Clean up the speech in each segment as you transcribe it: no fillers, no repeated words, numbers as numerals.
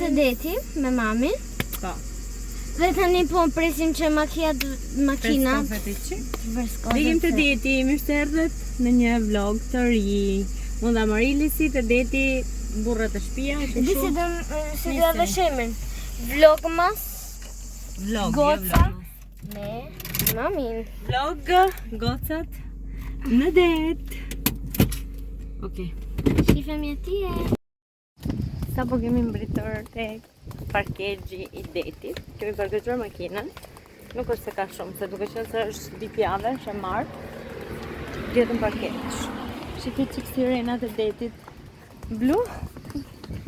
të deti me mami. Po. Dhe tani po presim që makinat të vërskohet. Dikim të deti, mirë se erdhët në një vlog të ri. Mund ta Marilisi të deti burrat të shtëpia, Di si do dhe shemin. Vlogmas. Goca me mamin. Vlog gocat në det. Okej. Shifemi atje. Sa po kemi mbritur tek parkegji i detit. Kemi parkezuar makinën. Nuk është se ka shumë, se duke qenë se është dipjave, është e martë. Gjetëm parkegj. Shikoj çik sirenat e detit. Blu?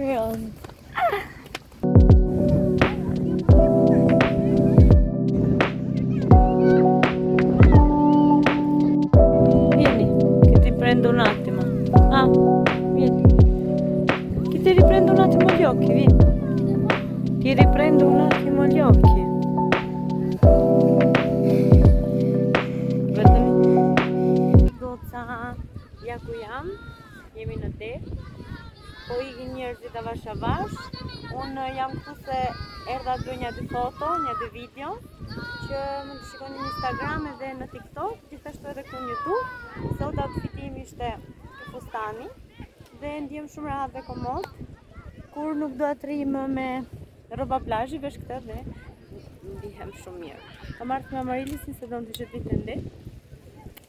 Roz. Vieni, che ti prendo un attimo. Ah, vieni. Che ti riprendo un attimo gli occhi, vieni. Ti riprendo un attimo gli occhi. Guardami. Goca, ja ku jam. Jemi në det. Po ikin njerëzit avash avash. Unë jam këtu se erdha të bëj një dy foto, një dy video që mund të shikoni në Instagram edhe në TikTok, gjithashtu edhe këtu në YouTube. Sot outfiti im ishte fustani dhe ndjem shumë rahat dhe komod. Kur nuk do të rri më me rroba plazhi, vesh këtë dhe ndihem shumë mirë. Kam ardhur me Marilisin se do të ishte ditë në det.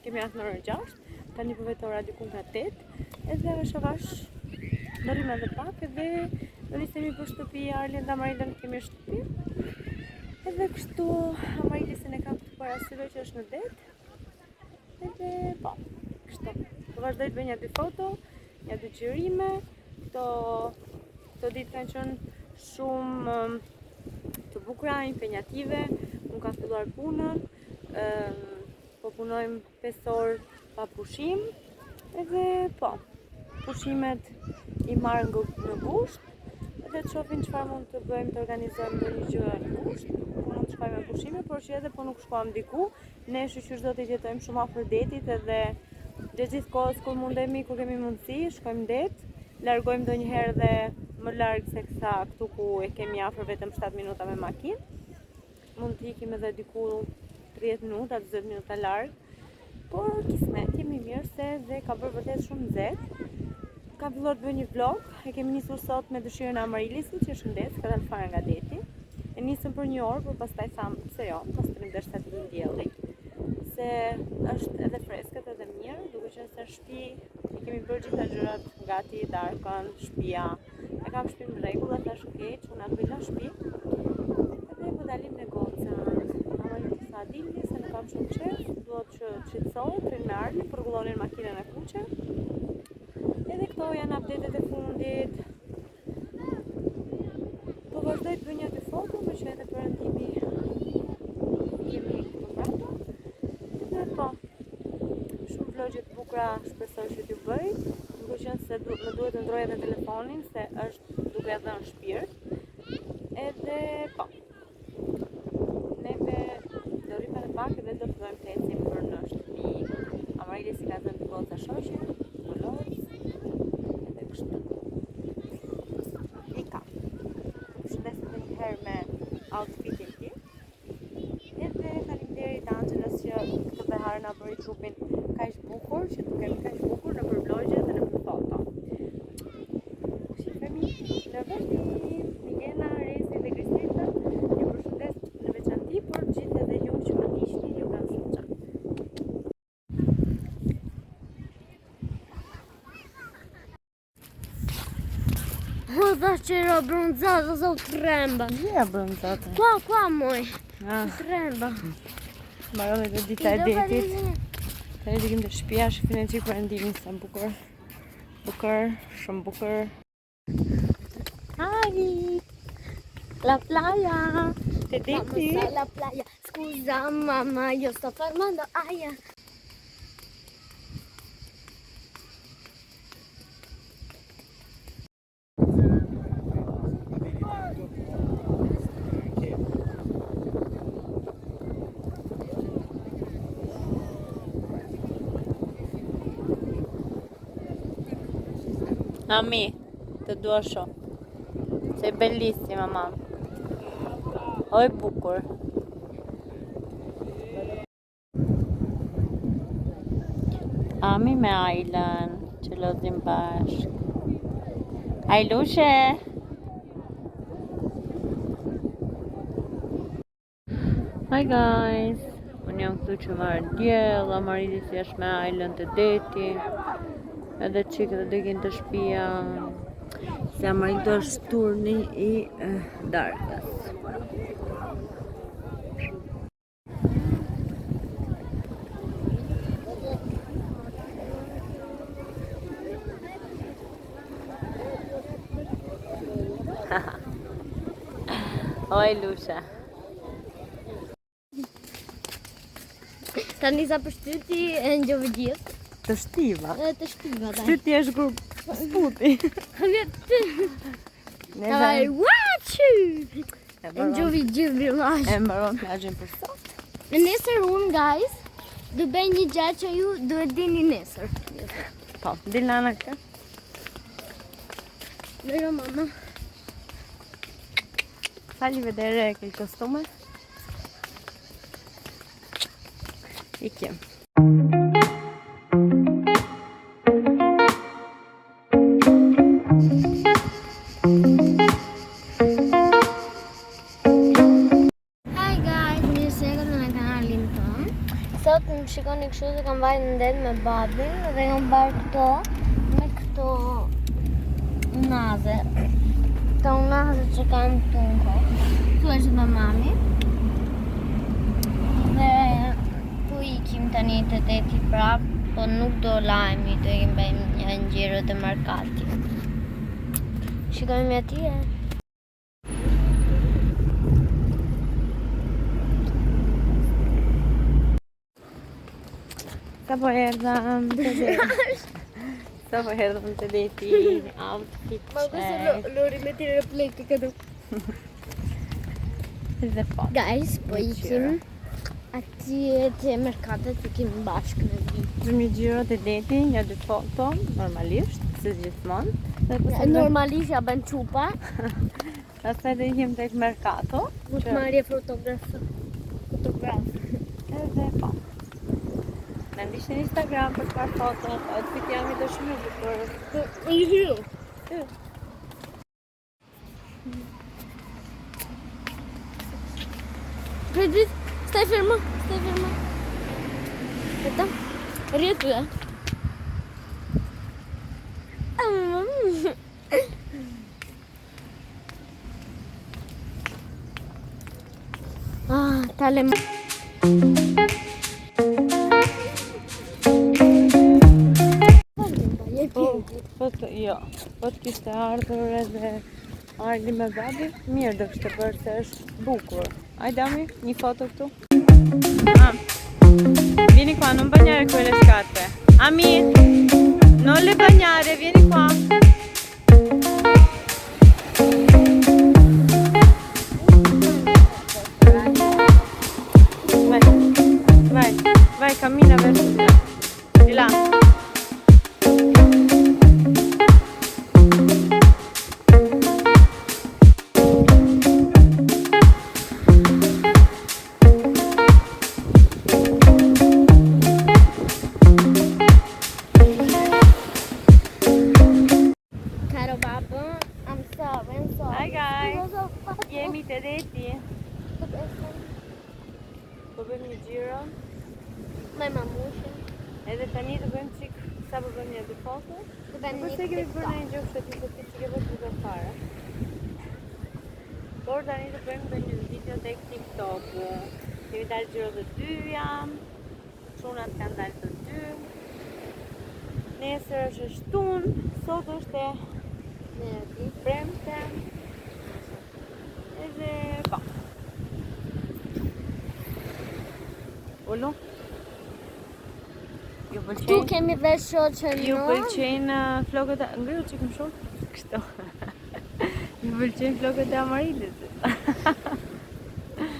Kemi ardhur në orën 6, tani po vetora diku nga 8, edhe avash avash do rrim edhe pak edhe do nisemi për shtëpi. Arlen dhe Marilën kemi shtëpi. Edhe kështu Marilisin e kam këtu para syve që është në det. Edhe po, kështu. Po vazhdoj të bëj një dy foto, një dy xhirime. Këto ditë kanë qenë shumë të bukura, impenjative. Unë kam filluar punën. Po punojmë 5 orë pa pushim. Edhe po, pushimet i marrën në gusht. Edhe të shohim çfarë mund të bëjmë, të organizojmë ndonjë gjë në gusht. Po mund të shkojmë me pushime, por që edhe po nuk shkojmë diku. Ne shoqërisht do të jetojmë shumë afër detit edhe gjithë kohës kur mundemi, kur kemi mundësi, shkojmë det. Largojmë ndonjëherë dhe më larg se kësa këtu ku e kemi afër vetëm 7 minuta me makinë. Mund të ikim edhe diku 30 minuta, 20 minuta larg. Por kismet, jemi mirë se dhe ka bërë vërtet shumë nxehtë. Kam filluar të bëj një vlog, e kemi nisur sot me dëshirën e Marilisit që është në det, ka dalë fare nga deti. E nisëm për një orë, por pastaj thamë se jo, pas të rindesh sa të vjen dielli. Se është edhe freskët edhe mirë, duke qenë se në shtëpi i kemi bërë gjitha gjërat gati, darkën, shtëpia. E kam shtëpinë në rregull, dhe thash okay, që unë bëj në shtëpi. Edhe po dalim në gocat. Marili sa dilni se nuk kam shumë qef, duhet që shqetësohet, të rinë me Arlin, përgullonin makinën e kuqe. Edhe këto janë updatet e fundit. Po vazhdoj të bëj një dy foto, për që edhe perëndimi jemi këtu prapë. Dhe po, shumë vlogje të bukura shpresoj që t'ju bëj. Duke qenë se më duhet të ndroj edhe telefonin, se është duke dhënë shpirt. Edhe po, neve do rrim edhe pak edhe do fillojmë të ecim për në shtëpi. Amarili si ka dhënë të goca shoqe, me outfitin ti. Edhe faleminderit Anxhelas që këtë behar na bëri trupin kaq bukur, që dukemi kaq bukur në për vlogje dhe në për foto. Shifemi në vërtet, Milena, Rezi dhe Kristina, ju përshëndes në veçanti, por gjithë edhe ju që më ndiqni, ju kam shumë çast. Dha që ero bronzata, sa u tremba. Ja bronzata. Qua moj. Tremba. Mbaroj edhe dita e detit. Tani dikim të shtëpia, shifin e qik perëndimin sa bukur. Bukur, shumë bukur. Hi! La playa! Te deti? Vamos a la playa. Scusa mamma, io sto fermando aia. Ami, të dua shumë. Sei bellissima, mamma. Oj bukur. Ami me Ajlen, që lodhin bashk. Ajlushe! Hi guys! Unë jam këtu që marrë djell, Amaridis jesh me Ajlen të deti. Edhe qikë dhe dëgjën të shtëpia. Se Amarid është turni i darkës. Oj Lusha. Tani sa për shtyti e ngjove gjithë. Të shtiva. Të shtiva, dai. Shtyt është grup sputi. Ai, wachu! E ngjove gjithë billash. E mbaron plazhin për sot. Nesër unë, guys, do bëj një gjë që ju duhet dini nesër. Po, dil nana këtë. Vero mama. Fali vedere che il costume. Ikim. Hi guys, mirë se erdhët në kanalin tonë. Sot më shikoni kështu se kam vajtë në det me babin dhe kam bërë këto me këto unaze. Këto unaze që kam këtu në kokë. Këtu është dhe mami. Dhe ku ikim tani të deti prap, po nuk do lajmi, do i bëjmë një ngjyrë të Merkati. Shikojmë atje. Sa po erdhëm të deti. Sa po erdhëm të deti. Outfit check. Lori me t'i replike këtu. Dhe po. Guys, po ikim atje te Merkatet, ikim bashkë në vi. Një gjiro të deti, një dy foto, normalisht, si gjithmonë. Dhe pastaj Normalisht ja bën çupa. pastaj do ikim tek Mercato. Mu të marrje fotograf. Edhe po. Në ndishtë në Instagram për par foto, outfit jam i dëshmi bukur. I hyu. Kredit, stai fermo. Aspetta, rietu e. Ah, tale. Po të kishte ardhur edhe Arli me babi, mirë do kishte bërë se është bukur. Ajde Ami, një foto këtu. Vieni qua, non bagnare quelle scarpe. Ami, non le bagnare, vieni qua. Vai, cammina verso di là. Di là. Caro babbo, I'm sorry. Hi guys, jemi të deti. Po bëjmë një gjiro. Me mamushin. Edhe tani do bëjmë çik, sa po bëjmë një dy foto. Do bëjmë Përse kemi bërë një gjokë që ti që ke bërë të fare. Por tani do bëjmë dhe një video tek TikTok-u. Kemi dalë gjiro të dyja, çunat kanë dalë të dy. Nesër është shtunë, sot është e premte. Edhe po. Ulu? Ju Tu pëlqejnë? kemi dhe shoqën Ju no. pëlqejnë flokët e... Ngriu që këmë shumë? Kështu. Ju pëlqejnë flokët e Amaridit.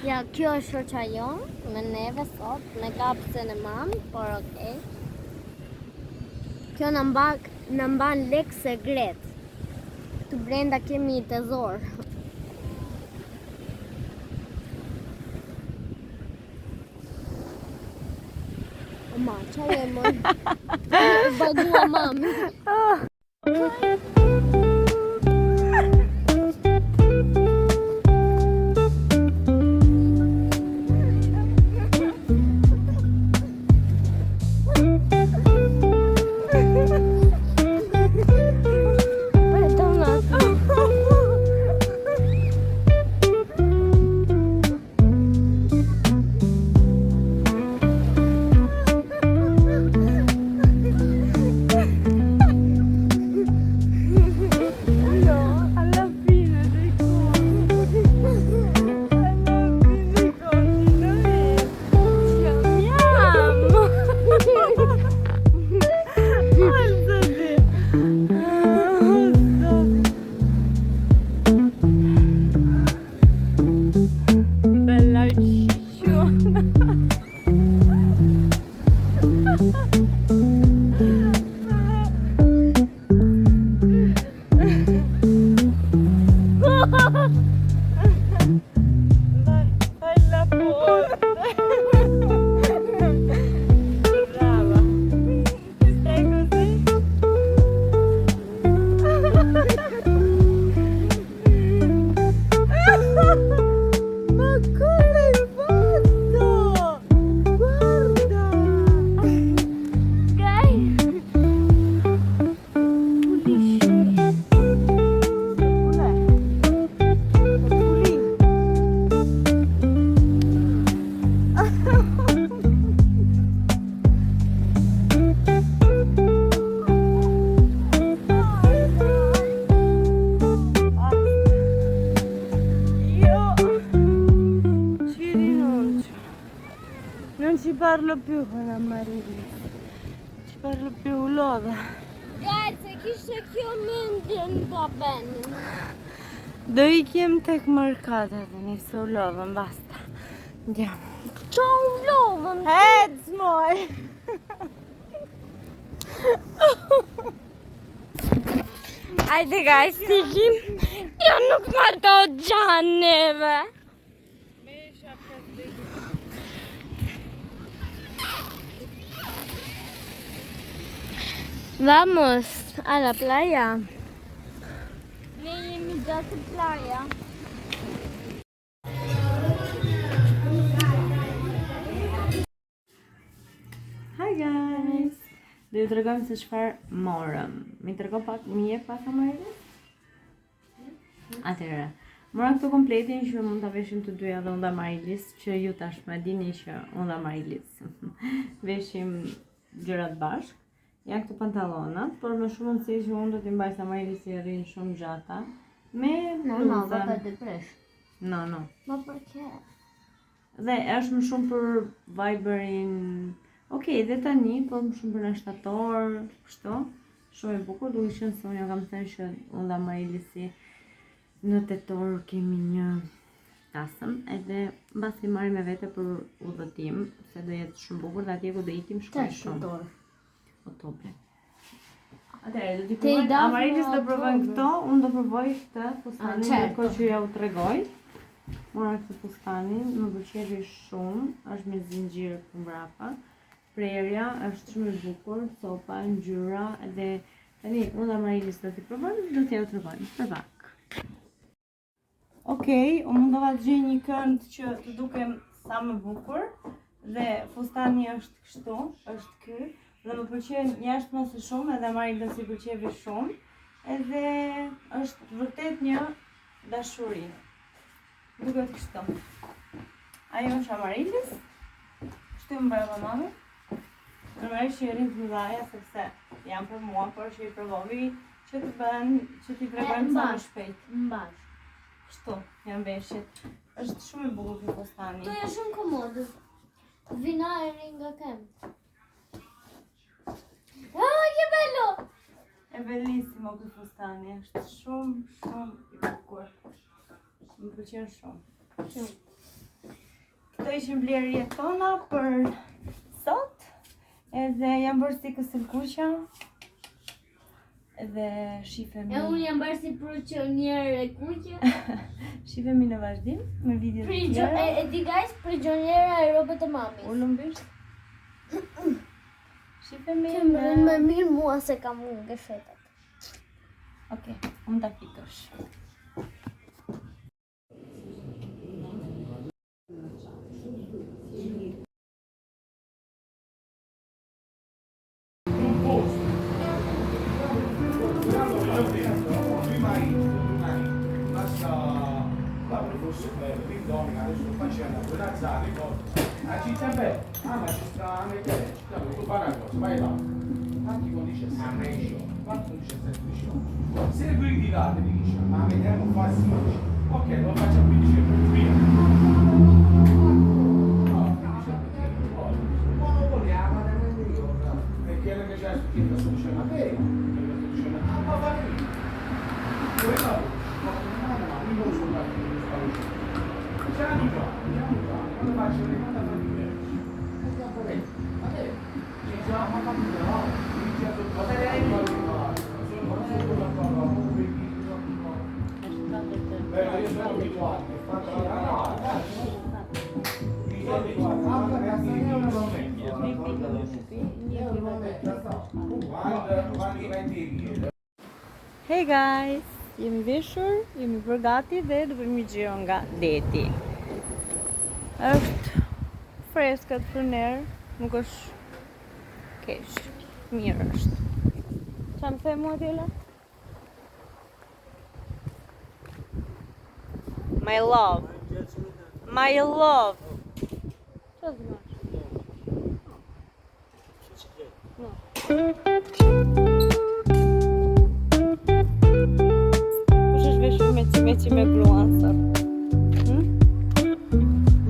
Ja, kjo është shoqa jonë, me neve sot, me kapsën e mamë, por okej. Kjo në mban lek segret. këtu brenda kemi tezor. Ma, çfarë e më? Bagua mami. Non ci parlo più con Amaryllis, ci parlo più lodha. Guys, e kishte kjo mendjen pa benin. Do ikim tek Merkata dhe nisë u lodhën, basta. Andiamo. Qa u lodhën? Ec moj! Hajde guys, ikim. Jo nuk ma do gjanë neve. Vamos a la playa. Ne jemi gjatë playa. Hi guys! Do ju të regojmë se çfarë morëm. Mi të regoj pak, mi jep pak Amaryllis? Atëherë, mora këto kompletin që mund ta veshim të dyja dhe unë dhe Amaryllis, që ju tashmë dini që unë dhe Amaryllis veshim gjërat bashkë. Janë këto pantallonat, por më shumë mundësi që unë do t'i mbaj se Amaryllis i rrinë shumë gjata. Me bluza. No. Ma përket. Dhe është më shumë për Viberin. Okej, dhe tani, po më shumë për në shtator, kështu. Shumë e bukur, duke qenë se unë kam thënë që unë dhe Amaryllis në tetor kemi një tasëm, edhe mbasi marrim me vete për udhëtim, se do jetë shumë bukur dhe atje ku do ikim shkoj shumë. Oktobre. Atëherë, do t'i provoj. Amaryllis do provojnë këto, unë do provoj këtë fustanin, ndërkohë që ja u tregoj. Mora këtë fustanin, më pëlqej shumë, është me zinxhir mbrapa. Prerja është shumë e bukur, copa, ngjyra dhe tani unë dhe Amaryllis do t'i provojmë, do t'ja u tregojmë për pak. Okej, unë mundova të gjej një kënd që të dukem sa më bukur dhe fustani është kështu, është ky. Dhe më pëlqen jashtë më së shumë, edhe Amaryllis i pëlqevi shumë, edhe është vërtet një dashuri. Duket kështu. Ajo është Amaryllis, shtymë brava mami. Normalisht që i rinë të mëdhaja, sepse janë për mua, por që i provovi që të bëhen, që t'i tregojmë sa më shpejt. Mbash. Kështu, janë veshjet. Është shumë i bukur ky fustani. To është shumë komodë. Vina e ri nga kem. Ah, che bello! È bellissimo ky fustani, është shumë i bukur. Më pëlqen shumë. Këto ishin blerjet tona për sot. Edhe jam bërë si kësëllkuqa. Dhe shifemi. E unë jam bërë si prigjonier e kuqe. Shifemi në vazhdim me video të tjera. E di guys, prigjoniera e robët e mamis. Ulumbisht. Shifemi Më më mirë mua se kam unë gëshetat. Okej, unë ta fikësh. Qui domica adesso qua c'è una corazzata a città bella, ma ci sta anche te, tu fai una cosa, vai là, tanti con 17, 4 17, 18, se lui di là ti dice, ma vediamo qua 16, ok, lo faccio a 15 via. No, 15 ma lo vogliamo, perché non c'è scritto su c'è una vera, ma va bene. Quello non so Andiamo qua, quando faccio le cose a famiglia. Andiamo lì. Vabbè, ci siamo a famiglia, no? Iniziato a fare lei, ma io sono abituato, ho fatto la mi sono abituato. Hey guys, jemi veshur, jemi përgati dhe do bëjmë një xhiro nga deti. Është freskët për nerë, nuk është keq, mirë është. Qa më the mua Dela? My love. My love. Qa zë marrë? No. Kush është veshur me gruan sot?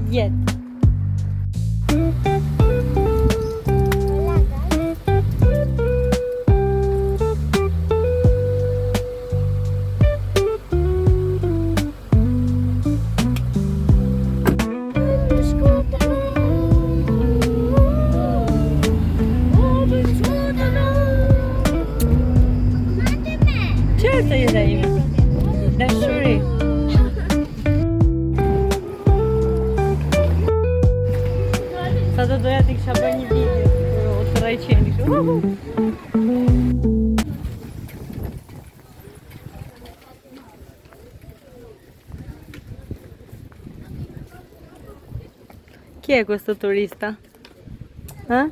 Jetë. Certo io dai. Dashuri. Sa do doja t'i kisha bërë një video për o të rajqeni kështu. Chi è questo turista? Eh?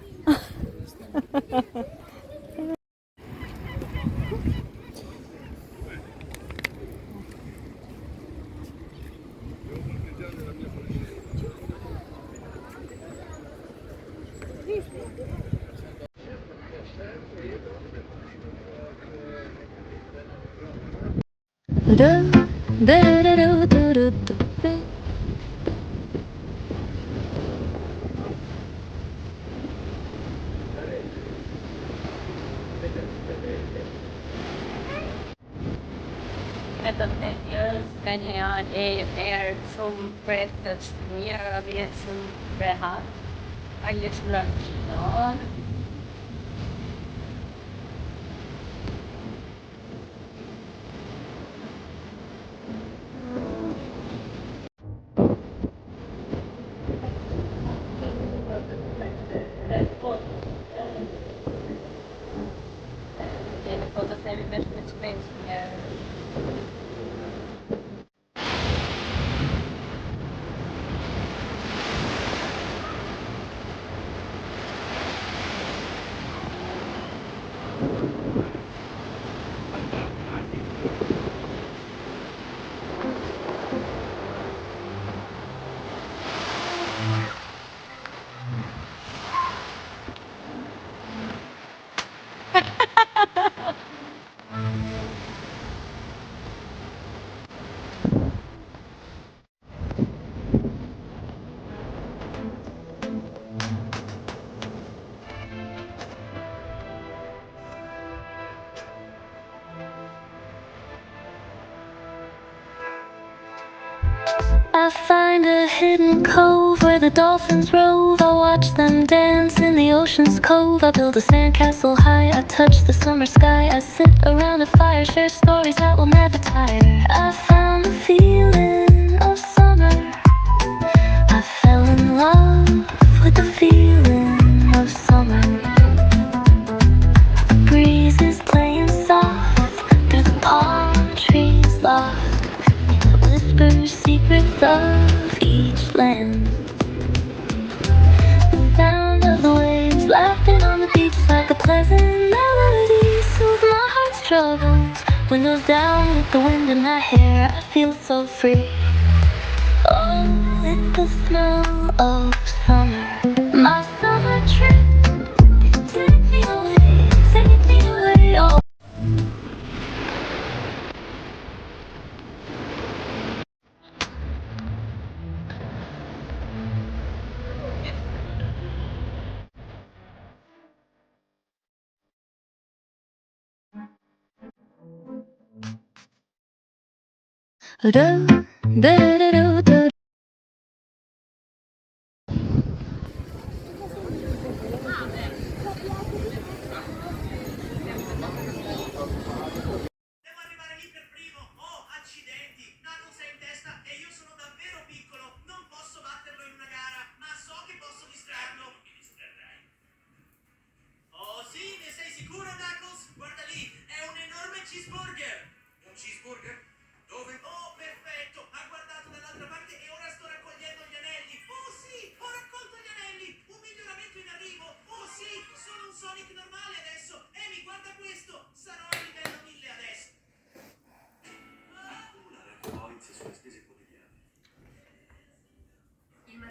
Kanya janë erë shumë pretët mirë, vjetë shumë rehat. Alle shumë lërë. Po të themi vesh me qmesh njerë. I find a hidden cove where the dolphins rove. I watch them dance in the ocean's cove. I build a sandcastle high, I touch the summer sky. I sit around a fire, share stories that will never tire. I found the feeling of summer. I fell in love with the feeling of summer. The breeze is playing soft through the palm trees loft. Whispers secrets of each land. The sound of the waves laughing on the beach like a pleasant melody. Soothe my heart's troubles. Windows down with the wind in my hair. I feel so free. Oh, it's the smell of summer. My summer trip. Take me away, take me away. Oh. Do, do, do, do, do.